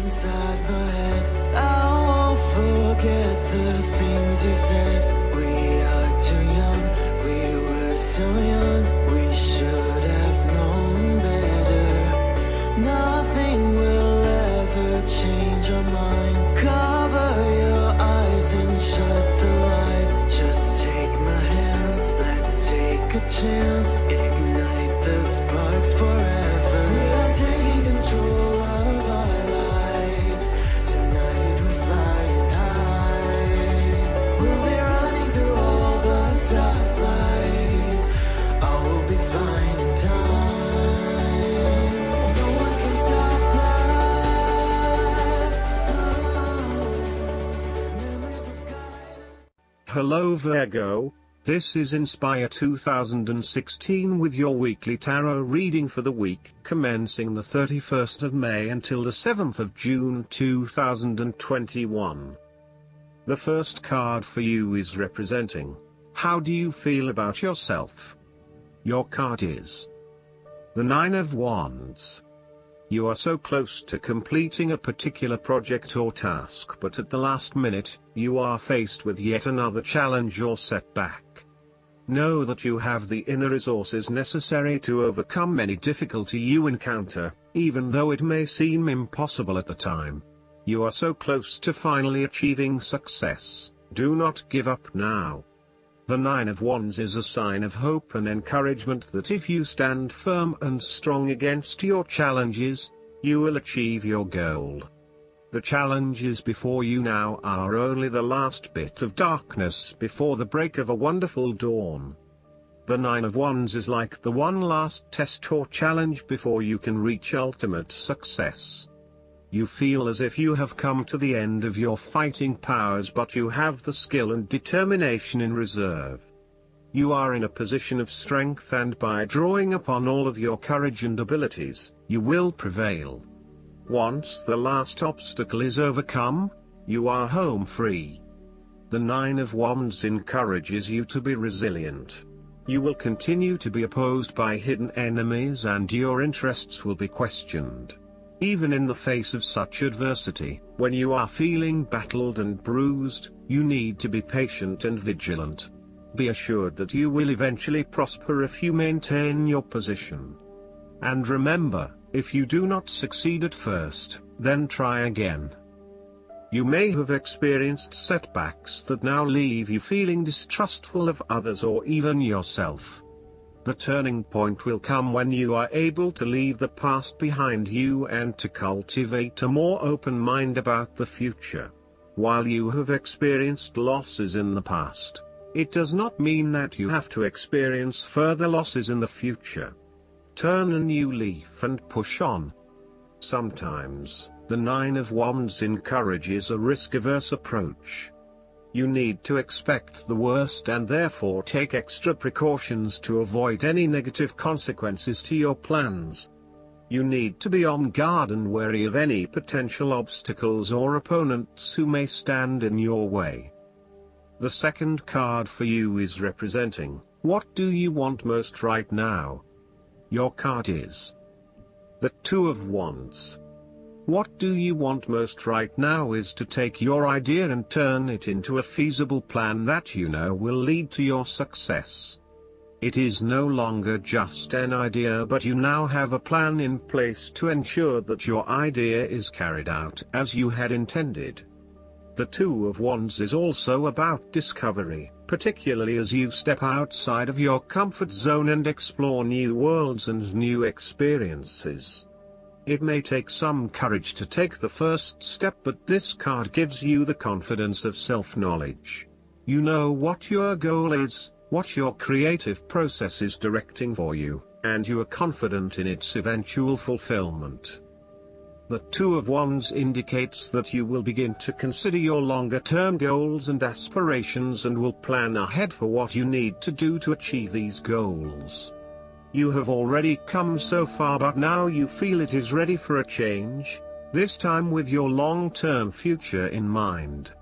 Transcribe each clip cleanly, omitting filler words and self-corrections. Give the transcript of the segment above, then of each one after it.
inside my head. I won't forget the things you said. We are too young, we were so young. We should have known better. Nothing will ever change our minds. Cover your eyes and shut the lights. Just take my hands, let's take a chance. Ignite the sparks forever. We are taking control of our lives. Tonight we're flying high. We'll be running through all the stoplights. All will be fine in time. No one can stop us. Memories will guide us. Hello Virgo, this is Inspire 2016 with your weekly tarot reading for the week commencing the 31st of May until the 7th of June 2021. The first card for you is representing, how do you feel about yourself? Your card is the Nine of Wands. You are so close to completing a particular project or task, but at the last minute, you are faced with yet another challenge or setback. Know that you have the inner resources necessary to overcome any difficulty you encounter, even though it may seem impossible at the time. You are so close to finally achieving success. Do not give up now. The Nine of Wands is a sign of hope and encouragement that if you stand firm and strong against your challenges, you will achieve your goal. The challenges before you now are only the last bit of darkness before the break of a wonderful dawn. The Nine of Wands is like the one last test or challenge before you can reach ultimate success. You feel as if you have come to the end of your fighting powers, but you have the skill and determination in reserve. You are in a position of strength, and by drawing upon all of your courage and abilities, you will prevail. Once the last obstacle is overcome, you are home free. The Nine of Wands encourages you to be resilient. You will continue to be opposed by hidden enemies, and your interests will be questioned. Even in the face of such adversity, when you are feeling battled and bruised, you need to be patient and vigilant. Be assured that you will eventually prosper if you maintain your position. And remember, if you do not succeed at first, then try again. You may have experienced setbacks that now leave you feeling distrustful of others or even yourself. The turning point will come when you are able to leave the past behind you and to cultivate a more open mind about the future. While you have experienced losses in the past, it does not mean that you have to experience further losses in the future. Turn a new leaf and push on. Sometimes, the Nine of Wands encourages a risk-averse approach. You need to expect the worst and therefore take extra precautions to avoid any negative consequences to your plans. You need to be on guard and wary of any potential obstacles or opponents who may stand in your way. The second card for you is representing, what do you want most right now? Your card is the Two of Wands. What do you want most right now is to take your idea and turn it into a feasible plan that you know will lead to your success. It is no longer just an idea, but you now have a plan in place to ensure that your idea is carried out as you had intended. The Two of Wands is also about discovery, particularly as you step outside of your comfort zone and explore new worlds and new experiences. It may take some courage to take the first step, but this card gives you the confidence of self-knowledge. You know what your goal is, what your creative process is directing for you, and you are confident in its eventual fulfillment. The Two of Wands indicates that you will begin to consider your longer-term goals and aspirations and will plan ahead for what you need to do to achieve these goals. You have already come so far, but now you feel it is ready for a change, this time with your long-term future in mind.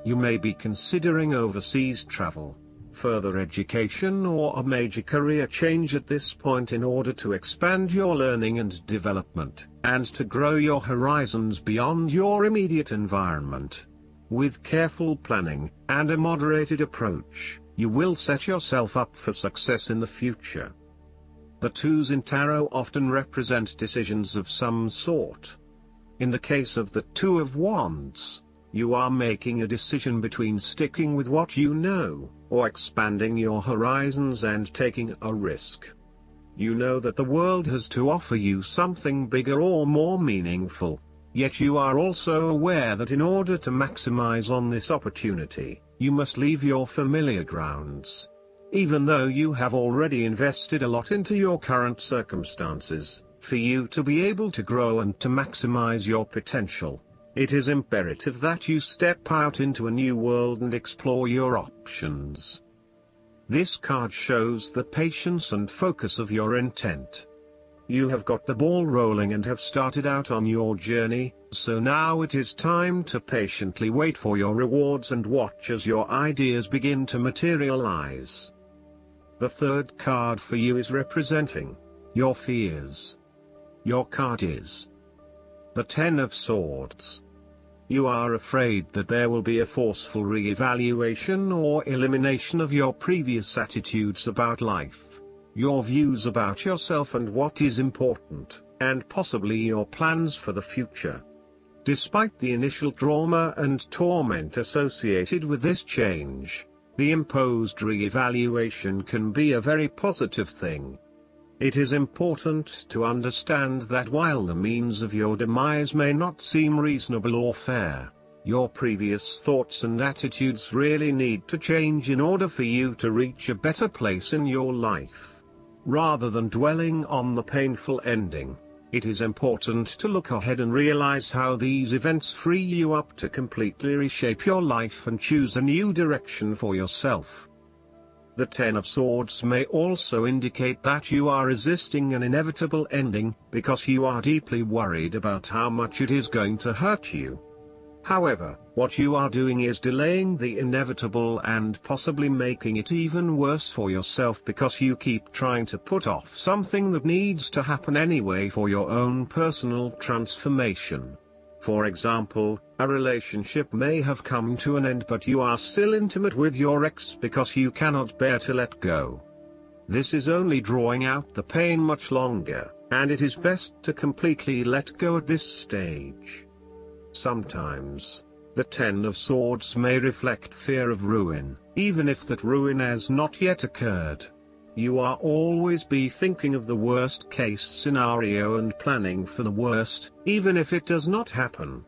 You may be considering overseas travel. further education or a major career change at this point in order to expand your learning and development, and to grow your horizons beyond your immediate environment. With careful planning, and a moderated approach, you will set yourself up for success in the future. The twos in tarot often represent decisions of some sort. In the case of the Two of Wands, you are making a decision between sticking with what you know, or expanding your horizons and taking a risk. You know that the world has to offer you something bigger or more meaningful, yet you are also aware that in order to maximize on this opportunity, you must leave your familiar grounds. Even though you have already invested a lot into your current circumstances, for you to be able to grow and to maximize your potential, it is imperative that you step out into a new world and explore your options. This card shows the patience and focus of your intent. You have got the ball rolling and have started out on your journey, so now it is time to patiently wait for your rewards and watch as your ideas begin to materialize. The third card for you is representing your fears. Your card is the Ten of Swords. You are afraid that there will be a forceful re-evaluation or elimination of your previous attitudes about life, your views about yourself and what is important, and possibly your plans for the future. Despite the initial trauma and torment associated with this change, the imposed re-evaluation can be a very positive thing. It is important to understand that while the means of your demise may not seem reasonable or fair, your previous thoughts and attitudes really need to change in order for you to reach a better place in your life. Rather than dwelling on the painful ending, it is important to look ahead and realize how these events free you up to completely reshape your life and choose a new direction for yourself. The Ten of Swords may also indicate that you are resisting an inevitable ending, because you are deeply worried about how much it is going to hurt you. However, what you are doing is delaying the inevitable and possibly making it even worse for yourself because you keep trying to put off something that needs to happen anyway for your own personal transformation. For example, a relationship may have come to an end but you are still intimate with your ex because you cannot bear to let go. This is only drawing out the pain much longer, and it is best to completely let go at this stage. Sometimes, the Ten of Swords may reflect fear of ruin, even if that ruin has not yet occurred. You are always be thinking of the worst case scenario and planning for the worst, even if it does not happen.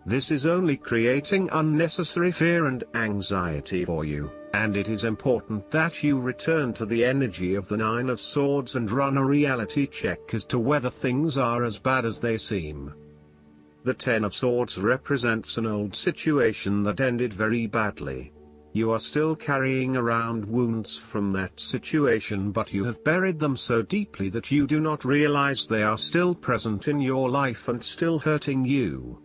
This is only creating unnecessary fear and anxiety for you, and it is important that you return to the energy of the Nine of Swords and run a reality check as to whether things are as bad as they seem. The Ten of Swords represents an old situation that ended very badly. You are still carrying around wounds from that situation, but you have buried them so deeply that you do not realize they are still present in your life and still hurting you.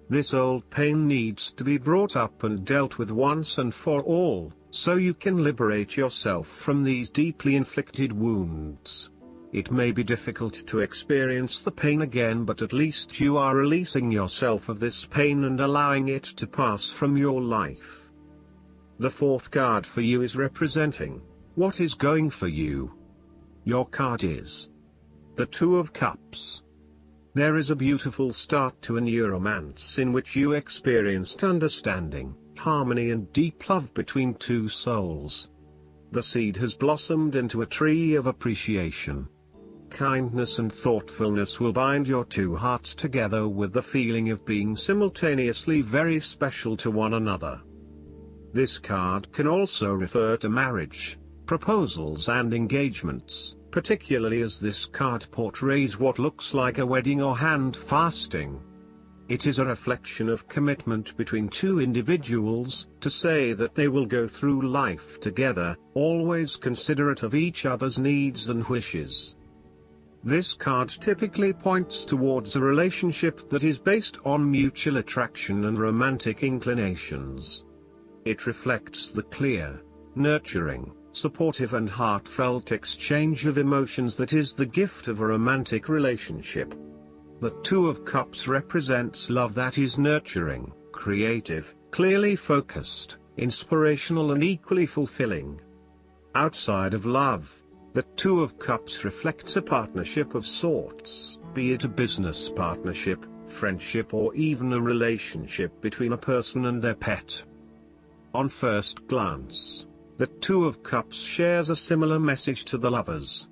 This old pain needs to be brought up and dealt with once and for all, so you can liberate yourself from these deeply inflicted wounds. It may be difficult to experience the pain again, but at least you are releasing yourself of this pain and allowing it to pass from your life. The fourth card for you is representing what is going for you. Your card is the Two of Cups. There is a beautiful start to a new romance in which you experienced understanding, harmony and deep love between two souls. The seed has blossomed into a tree of appreciation. Kindness and thoughtfulness will bind your two hearts together with the feeling of being simultaneously very special to one another. This card can also refer to marriage, proposals and engagements, particularly as this card portrays what looks like a wedding or hand fasting. It is a reflection of commitment between two individuals, to say that they will go through life together, always considerate of each other's needs and wishes. This card typically points towards a relationship that is based on mutual attraction and romantic inclinations. It reflects the clear, nurturing, supportive and heartfelt exchange of emotions that is the gift of a romantic relationship. The Two of Cups represents love that is nurturing, creative, clearly focused, inspirational and equally fulfilling. Outside of love, the Two of Cups reflects a partnership of sorts, be it a business partnership, friendship or even a relationship between a person and their pet. On first glance, the Two of Cups shares a similar message to the Lovers.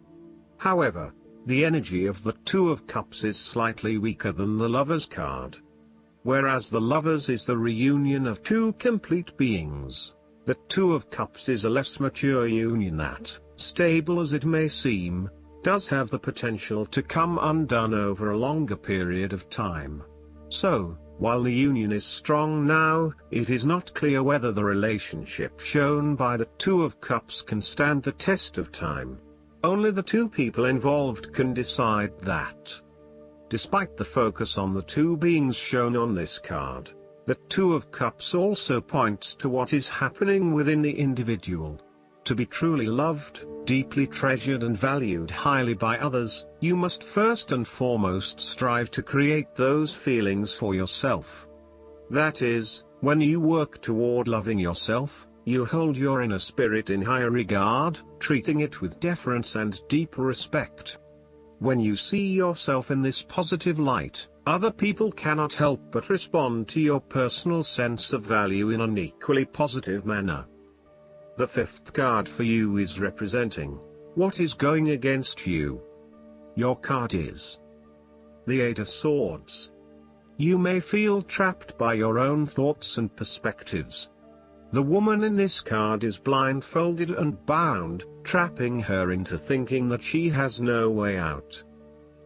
However, the energy of the Two of Cups is slightly weaker than the Lovers card. Whereas the Lovers is the reunion of two complete beings, the Two of Cups is a less mature union that, stable as it may seem, does have the potential to come undone over a longer period of time. So, while the union is strong now, it is not clear whether the relationship shown by the Two of Cups can stand the test of time. Only the two people involved can decide that. Despite the focus on the two beings shown on this card, the Two of Cups also points to what is happening within the individual. To be truly loved, deeply treasured and valued highly by others, you must first and foremost strive to create those feelings for yourself. That is, when you work toward loving yourself, you hold your inner spirit in higher regard, treating it with deference and deep respect. When you see yourself in this positive light, other people cannot help but respond to your personal sense of value in an equally positive manner. The fifth card for you is representing what is going against you. Your card is the Eight of Swords. You may feel trapped by your own thoughts and perspectives. The woman in this card is blindfolded and bound, trapping her into thinking that she has no way out.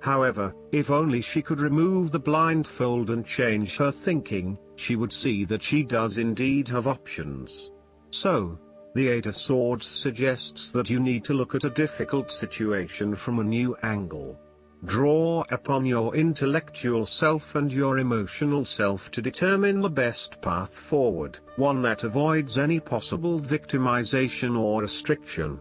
However, if only she could remove the blindfold and change her thinking, she would see that she does indeed have options. So, the Eight of Swords suggests that you need to look at a difficult situation from a new angle. Draw upon your intellectual self and your emotional self to determine the best path forward, one that avoids any possible victimization or restriction.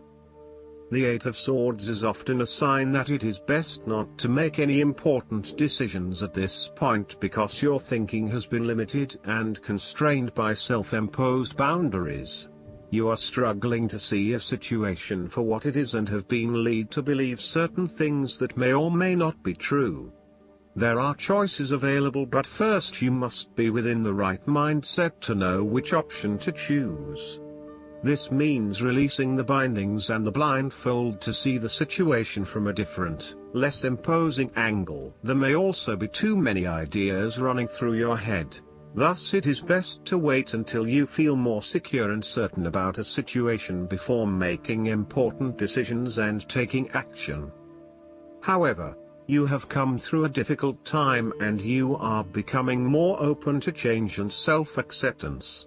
The Eight of Swords is often a sign that it is best not to make any important decisions at this point because your thinking has been limited and constrained by self-imposed boundaries. You are struggling to see a situation for what it is and have been led to believe certain things that may or may not be true. There are choices available, but first you must be within the right mindset to know which option to choose. This means releasing the bindings and the blindfold to see the situation from a different, less imposing angle. There may also be too many ideas running through your head. Thus it is best to wait until you feel more secure and certain about a situation before making important decisions and taking action. However, you have come through a difficult time and you are becoming more open to change and self-acceptance.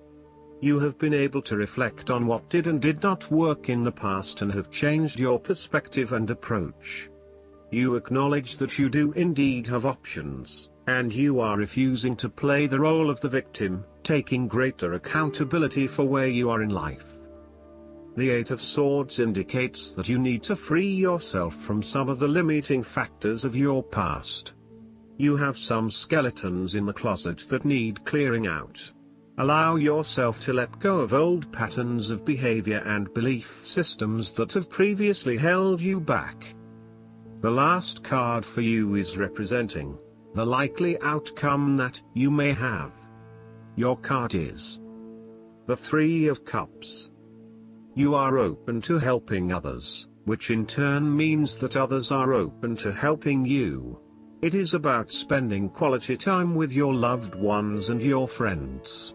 You have been able to reflect on what did and did not work in the past and have changed your perspective and approach. You acknowledge that you do indeed have options, and you are refusing to play the role of the victim, taking greater accountability for where you are in life. The Eight of Swords indicates that you need to free yourself from some of the limiting factors of your past. You have some skeletons in the closet that need clearing out. Allow yourself to let go of old patterns of behavior and belief systems that have previously held you back. The last card for you is representing the likely outcome that you may have. Your card is the Three of Cups. You are open to helping others, which in turn means that others are open to helping you. It is about spending quality time with your loved ones and your friends.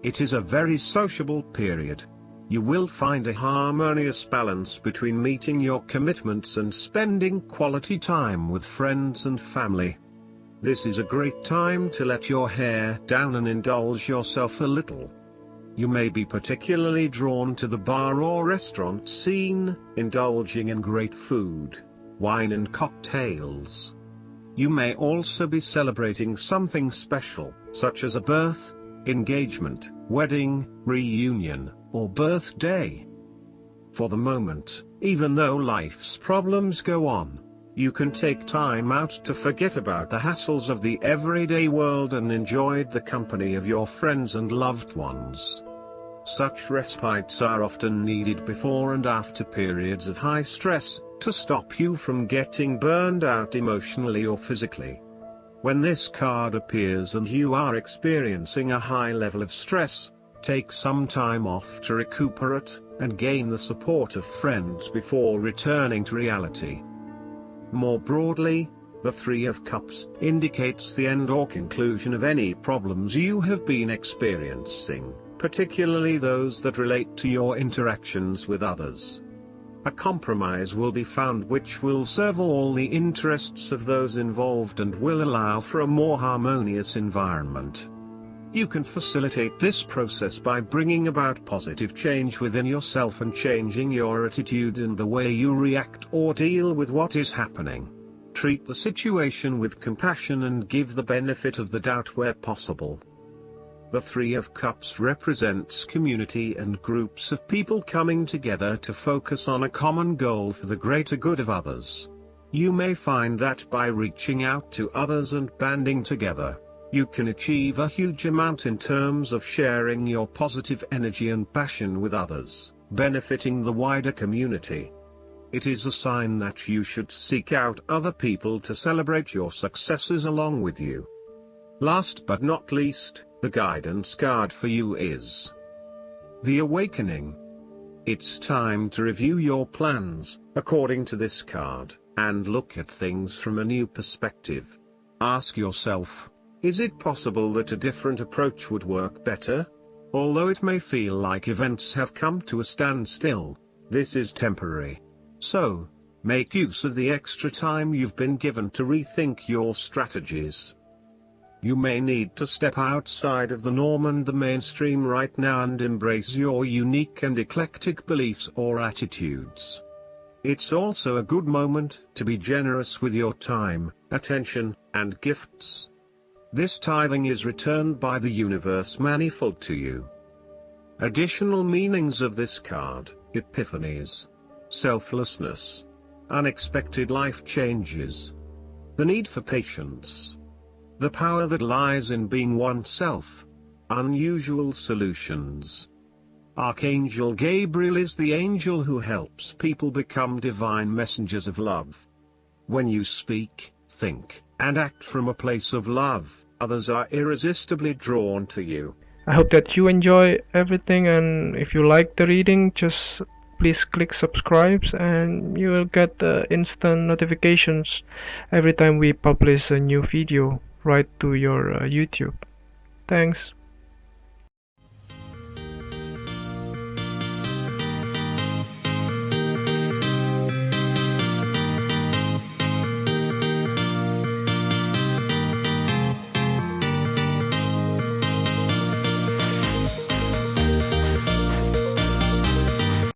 It is a very sociable period. You will find a harmonious balance between meeting your commitments and spending quality time with friends and family. This is a great time to let your hair down and indulge yourself a little. You may be particularly drawn to the bar or restaurant scene, indulging in great food, wine and cocktails. You may also be celebrating something special, such as a birth, engagement, wedding, reunion, or birthday. For the moment, even though life's problems go on, you can take time out to forget about the hassles of the everyday world and enjoy the company of your friends and loved ones. Such respites are often needed before and after periods of high stress, to stop you from getting burned out emotionally or physically. When this card appears and you are experiencing a high level of stress, take some time off to recuperate, and gain the support of friends before returning to reality. More broadly, the Three of Cups indicates the end or conclusion of any problems you have been experiencing, particularly those that relate to your interactions with others. A compromise will be found which will serve all the interests of those involved and will allow for a more harmonious environment. You can facilitate this process by bringing about positive change within yourself and changing your attitude and the way you react or deal with what is happening. Treat the situation with compassion and give the benefit of the doubt where possible. The Three of Cups represents community and groups of people coming together to focus on a common goal for the greater good of others. You may find that by reaching out to others and banding together, you can achieve a huge amount in terms of sharing your positive energy and passion with others, benefiting the wider community. It is a sign that you should seek out other people to celebrate your successes along with you. Last but not least, the guidance card for you is the Awakening. It's time to review your plans, according to this card, and look at things from a new perspective. Ask yourself, is it possible that a different approach would work better? Although it may feel like events have come to a standstill, this is temporary. So, make use of the extra time you've been given to rethink your strategies. You may need to step outside of the norm and the mainstream right now and embrace your unique and eclectic beliefs or attitudes. It's also a good moment to be generous with your time, attention, and gifts. This tithing is returned by the universe manifold to you. Additional meanings of this card: epiphanies, selflessness, unexpected life changes, the need for patience, the power that lies in being oneself, unusual solutions. Archangel Gabriel is the angel who helps people become divine messengers of love. When you speak, think, and act from a place of love, others are irresistibly drawn to you. I hope that you enjoy everything, and if you like the reading, just please click subscribe and you will get instant notifications every time we publish a new video right to your YouTube. Thanks.